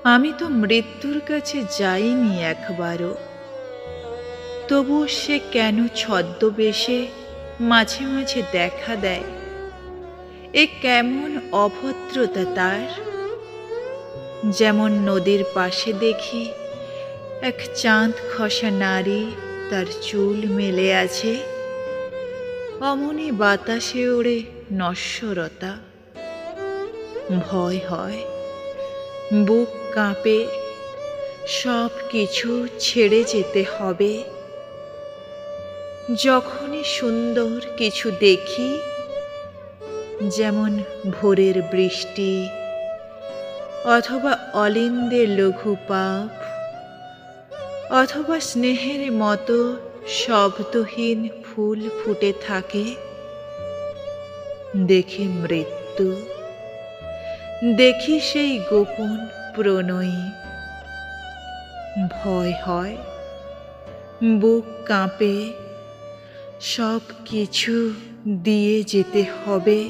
আমি তো মৃত্যুর কাছে যাইনি একবারও, তবু সে কেন ছদ্মবেশে মাঝে মাঝে দেখা দেয়। এ কেমন অভদ্রতা তার! যেমন নদীর পাশে দেখি এক চাঁদ খসা নারী, তার চুল মেলে আছে, অমনি বাতাসে ওড়ে নশ্বরতা। ভয় হয়, বুক কাঁপে, সব কিছু ছেড়ে যেতে হবে। যখনই সুন্দর কিছু দেখি, যেমন ভোরের বৃষ্টি অথবা অলিন্দের লঘু পাপ, অথবা স্নেহের মতো শব্দহীন ফুল ফুটে থাকে, দেখি মৃত্যু, দেখি সেই গোপন প্রণয়ী। ভয় হয়, বুক কাঁপে, সব কিছু দিয়ে যেতে হবে।